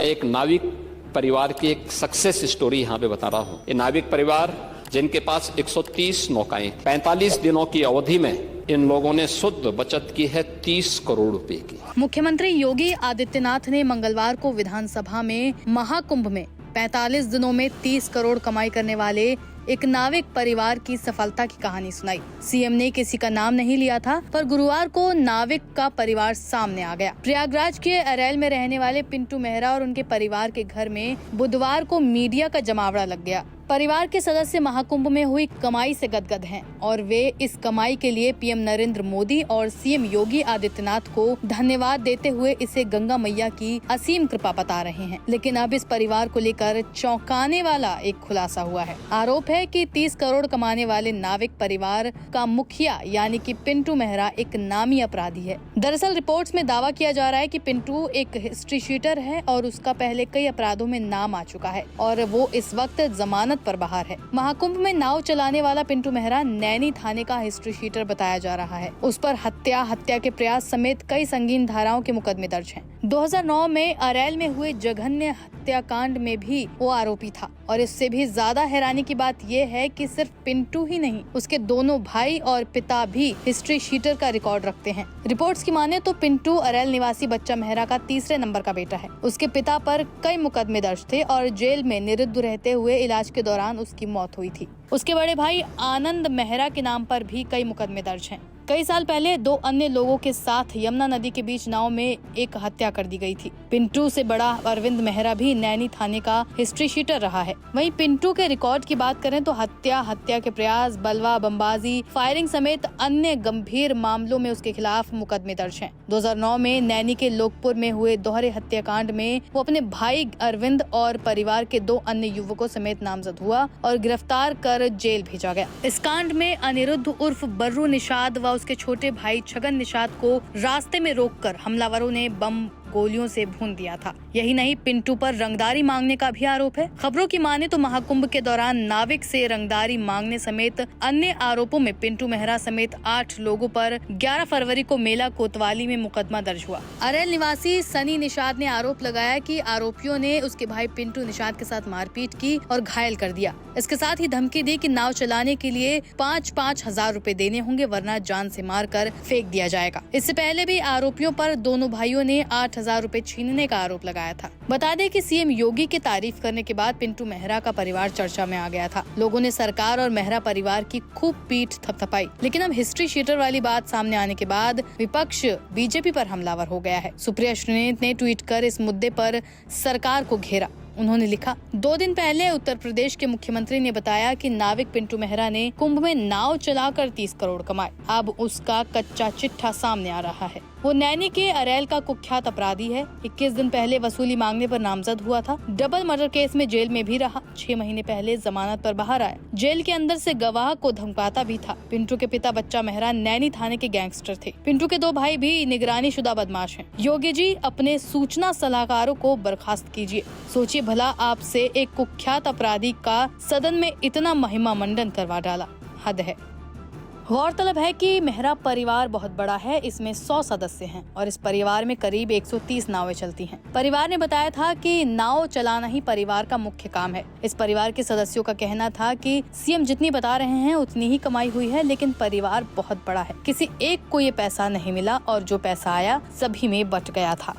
एक नाविक परिवार की एक सक्सेस स्टोरी यहाँ पे बता रहा हूँ। ये नाविक परिवार जिनके पास 130 नौकाएं, 45 दिनों की अवधि में इन लोगों ने शुद्ध बचत की है 30 करोड़ रुपए की। मुख्यमंत्री योगी आदित्यनाथ ने मंगलवार को विधानसभा में महाकुंभ में 45 दिनों में 30 करोड़ कमाई करने वाले एक नाविक परिवार की सफलता की कहानी सुनाई। सीएम ने किसी का नाम नहीं लिया था, पर गुरुवार को नाविक का परिवार सामने आ गया। प्रयागराज के अरैल में रहने वाले पिंटू मेहरा और उनके परिवार के घर में बुधवार को मीडिया का जमावड़ा लग गया। परिवार के सदस्य महाकुंभ में हुई कमाई से गदगद हैं और वे इस कमाई के लिए पीएम नरेंद्र मोदी और सीएम योगी आदित्यनाथ को धन्यवाद देते हुए इसे गंगा मैया की असीम कृपा बता रहे हैं। लेकिन अब इस परिवार को लेकर चौंकाने वाला एक खुलासा हुआ है। आरोप है कि 30 करोड़ कमाने वाले नाविक परिवार का मुखिया यानी कि पिंटू मेहरा एक नामी अपराधी है। दरअसल रिपोर्ट्स में दावा किया जा रहा है कि पिंटू एक हिस्ट्री शीटर है और उसका पहले कई अपराधों में नाम आ चुका है और वो इस वक्त जमानत पर बाहर है। महाकुंभ में नाव चलाने वाला पिंटू मेहरा नैनी थाने का हिस्ट्री शीटर बताया जा रहा है। उस पर हत्या के प्रयास समेत कई संगीन धाराओं के मुकदमे दर्ज हैं। 2009 में अरैल में हुए जघन्य हत्याकांड में भी वो आरोपी था और इससे भी ज्यादा हैरानी की बात ये है कि सिर्फ पिंटू ही नहीं, उसके दोनों भाई और पिता भी हिस्ट्री शीटर का रिकॉर्ड रखते हैं। रिपोर्ट्स की माने तो पिंटू अरैल निवासी बच्चा मेहरा का तीसरे नंबर का बेटा है। उसके पिता पर कई मुकदमे दर्ज थे और जेल में निरुद्ध रहते हुए इलाज के दौरान उसकी मौत हुई थी। उसके बड़े भाई आनंद मेहरा के नाम पर भी कई मुकदमे दर्ज हैं। कई साल पहले 2 अन्य लोगों के साथ यमुना नदी के बीच नाव में एक हत्या कर दी गई थी। पिंटू से बड़ा अरविंद मेहरा भी नैनी थाने का हिस्ट्री शीटर रहा है। वहीं पिंटू के रिकॉर्ड की बात करें तो हत्या के प्रयास, बलवा, बमबाजी, फायरिंग समेत अन्य गंभीर मामलों में उसके खिलाफ मुकदमे दर्ज हैं। 2009 में नैनी के लोकपुर में हुए दोहरे हत्याकांड में वो अपने भाई अरविंद और परिवार के 2 अन्य युवकों समेत नामजद हुआ और गिरफ्तार कर जेल भेजा गया। इस कांड में अनिरुद्ध उर्फ बर्रू निषाद व उसके छोटे भाई छगन निषाद को रास्ते में रोककर हमलावरों ने बम गोलियों से भून दिया था। यही नहीं, पिंटू पर रंगदारी मांगने का भी आरोप है। खबरों की माने तो महाकुंभ के दौरान नाविक से रंगदारी मांगने समेत अन्य आरोपों में पिंटू मेहरा समेत 8 लोगों पर 11 फरवरी को मेला कोतवाली में मुकदमा दर्ज हुआ। अरैल निवासी सनी निषाद ने आरोप लगाया कि आरोपियों ने उसके भाई पिंटू निषाद के साथ मारपीट की और घायल कर दिया। इसके साथ ही धमकी दी कि नाव चलाने के लिए 5-5 हजार रुपए देने होंगे, वरना जान से मारकर फेंक दिया जाएगा। इससे पहले भी आरोपियों पर दोनों भाइयों ने 8,000 रुपए छीनने का आरोप लगाया था। बता दें कि सीएम योगी की तारीफ करने के बाद पिंटू मेहरा का परिवार चर्चा में आ गया था। लोगों ने सरकार और मेहरा परिवार की खूब पीठ थपथपाई। लेकिन अब हिस्ट्री शीटर वाली बात सामने आने के बाद विपक्ष बीजेपी पर हमलावर हो गया है। सुप्रिया श्रीनेत ने ट्वीट कर इस मुद्दे पर सरकार को घेरा। उन्होंने लिखा, 2 दिन पहले उत्तर प्रदेश के मुख्यमंत्री ने बताया कि नाविक पिंटू मेहरा ने कुंभ में नाव चलाकर 30 करोड़ कमाए। अब उसका कच्चा चिट्ठा सामने आ रहा है। वो नैनी के अरैल का कुख्यात अपराधी है। 21 दिन पहले वसूली मांगने पर नामजद हुआ था। डबल मर्डर केस में जेल में भी रहा। 6 महीने पहले जमानत पर बाहर आया। जेल के अंदर से गवाह को धमकाता भी था। पिंटू के पिता बच्चा मेहरा नैनी थाने के गैंगस्टर थे। पिंटू के 2 भाई भी निगरानी शुदा बदमाश हैं। योगी जी अपने सूचना सलाहकारों को बर्खास्त कीजिए। सोचिए भला, आपसे एक कुख्यात अपराधी का सदन में इतना महिमा मंडन करवा डाला। हद है। गौरतलब है कि मेहरा परिवार बहुत बड़ा है। इसमें 100 सदस्य हैं और इस परिवार में करीब 130 नावें चलती हैं। परिवार ने बताया था कि नाव चलाना ही परिवार का मुख्य काम है। इस परिवार के सदस्यों का कहना था कि सीएम जितनी बता रहे हैं उतनी ही कमाई हुई है, लेकिन परिवार बहुत बड़ा है। किसी एक को ये पैसा नहीं मिला और जो पैसा आया सभी में बट गया था।